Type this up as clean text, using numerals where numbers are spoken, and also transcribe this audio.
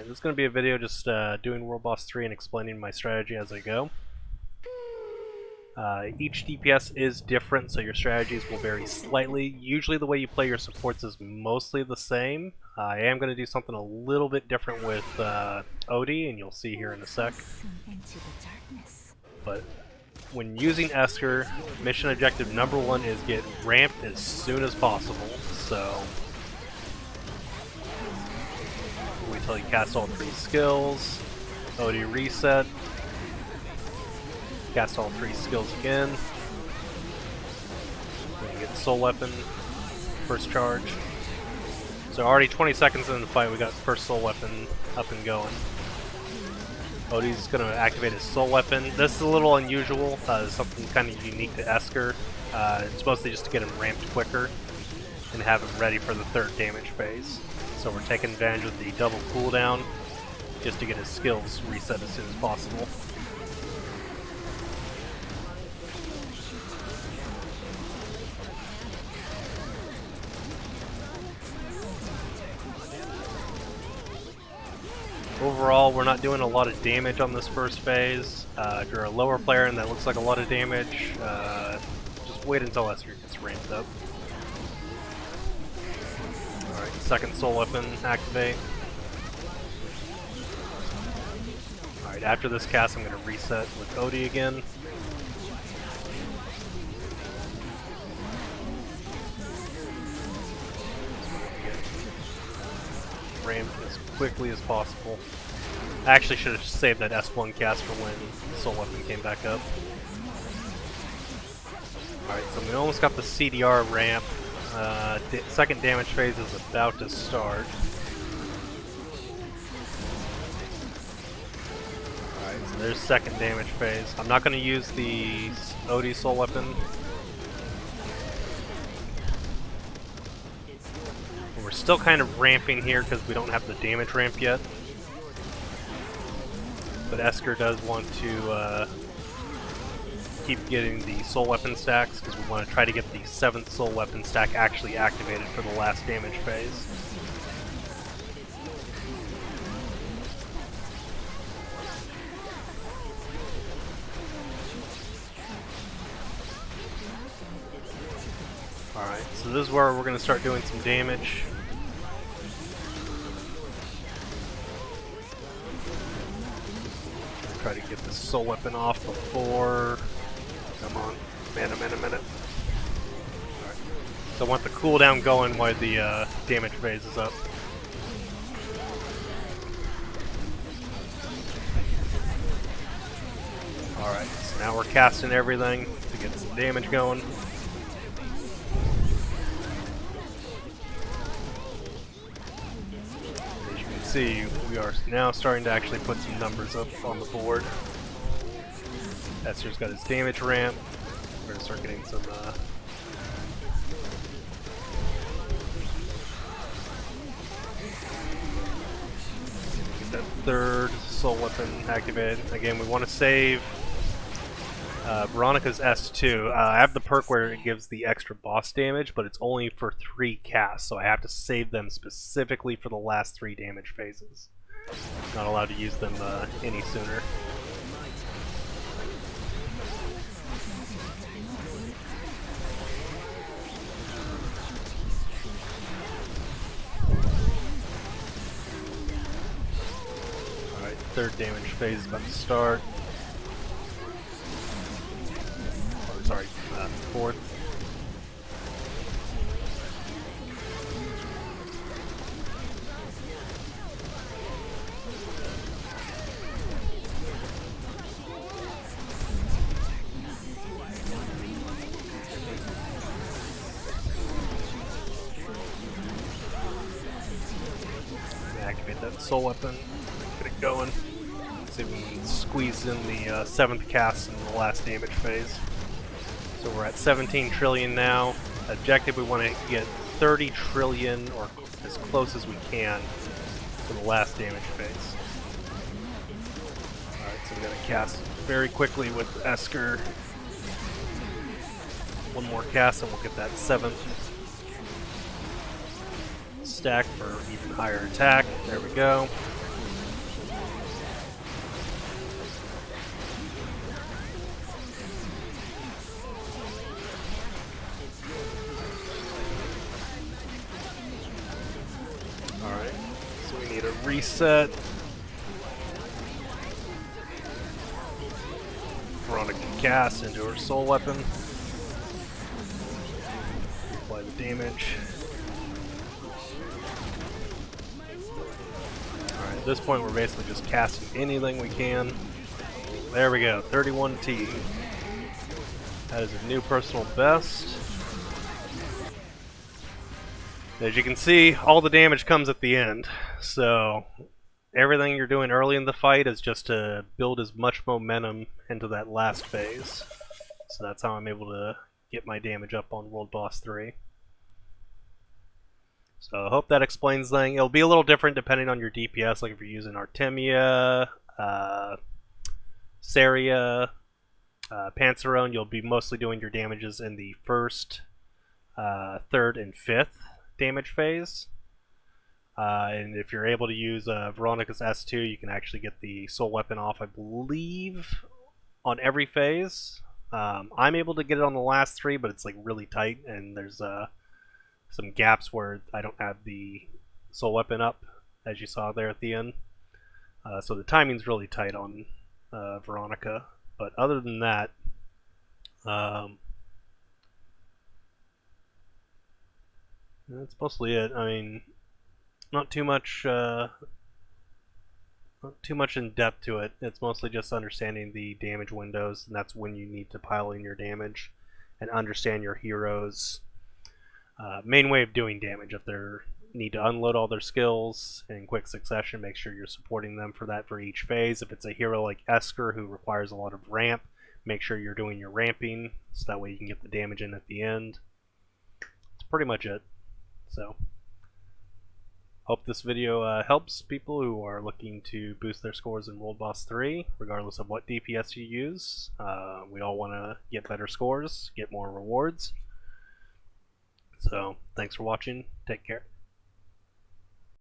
Alright, this is going to be a video just doing World Boss 3 and explaining my strategy as I go. Each DPS is different, so your strategies will vary slightly. Usually the way you play your supports is mostly the same. I am going to do something a little bit different with Odie, and you'll see here in a sec. But when using Esker, mission objective number 1 is get ramped as soon as possible. So wait till you cast all 3 skills, Odie reset, cast all 3 skills again, then you get Soul Weapon, first charge. So already 20 seconds into the fight we got first Soul Weapon up and going. Odie's going to activate his Soul Weapon. This is a little unusual, something kind of unique to Esker. It's mostly just to get him ramped quicker and have him ready for the 3rd damage phase. So we're taking advantage of the double cooldown just to get his skills reset as soon as possible. Overall, we're not doing a lot of damage on this first phase. If you're a lower player and that looks like a lot of damage, just wait until Esker gets ramped up. Alright, second Soul Weapon activate. Alright, after this cast I'm going to reset with Odie again. Ramped as quickly as possible. I actually should have saved that S1 cast for when Soul Weapon came back up. Alright, so we almost got the CDR ramp. Second damage phase is about to start. Alright, so there's second damage phase. I'm not going to use the Odie Soul Weapon. We're still kind of ramping here because we don't have the damage ramp yet. But Esker does want to keep getting the Soul Weapon stacks because we want to try to get the 7th Soul Weapon stack actually activated for the last damage phase. Alright, so this is where we're going to start doing some damage. Try to get the Soul Weapon off before... Come on. Minute. Alright. So I want the cooldown going while the damage phase is up. Alright, so now we're casting everything to get some damage going. See, we are now starting to actually put some numbers up on the board. Esker's got his damage ramp. We're gonna start getting some get that 3rd Soul Weapon activated. Again, we want to save Veronica's S2. I have the perk where it gives the extra boss damage, but it's only for 3 casts, so I have to save them specifically for the last 3 damage phases. Not allowed to use them any sooner. Alright, 3rd damage phase is about to start. Sorry, 4th. Activate that Soul Weapon, get it going. See if we can squeeze in the 7th cast in the last damage phase. So we're at 17 trillion now. Objective, we want to get 30 trillion or as close as we can to the last damage phase. Alright, so we gotta cast very quickly with Esker. One more cast and we'll get that 7th stack for even higher attack. There we go. So we need a reset. Veronica cast into her soul weapon. Apply the damage. Alright, at this point we're basically just casting anything we can. There we go, 31T. That is a new personal best. As you can see, all the damage comes at the end. So everything you're doing early in the fight is just to build as much momentum into that last phase. So that's how I'm able to get my damage up on World Boss 3. So I hope that explains things. It'll be a little different depending on your DPS, like if you're using Artemia, Saria, Panzerone, you'll be mostly doing your damages in the first, third, and fifth damage phase. And if you're able to use Veronica's S2, you can actually get the soul weapon off, I believe, on every phase. I'm able to get it on the last three, but it's like really tight, and there's some gaps where I don't have the soul weapon up, as you saw there at the end. So the timing's really tight on Veronica. But other than that, that's mostly it. I mean, not too much in depth to it. It's mostly just understanding the damage windows, and that's when you need to pile in your damage and understand your heroes' main way of doing damage. If they need to unload all their skills in quick succession, make sure you're supporting them for that for each phase. If it's a hero like Esker who requires a lot of ramp, make sure you're doing your ramping so that way you can get the damage in at the end. That's pretty much it. So hope this video helps people who are looking to boost their scores in World Boss 3, regardless of what DPS you use. We all want to get better scores, get more rewards. So thanks for watching. Take care.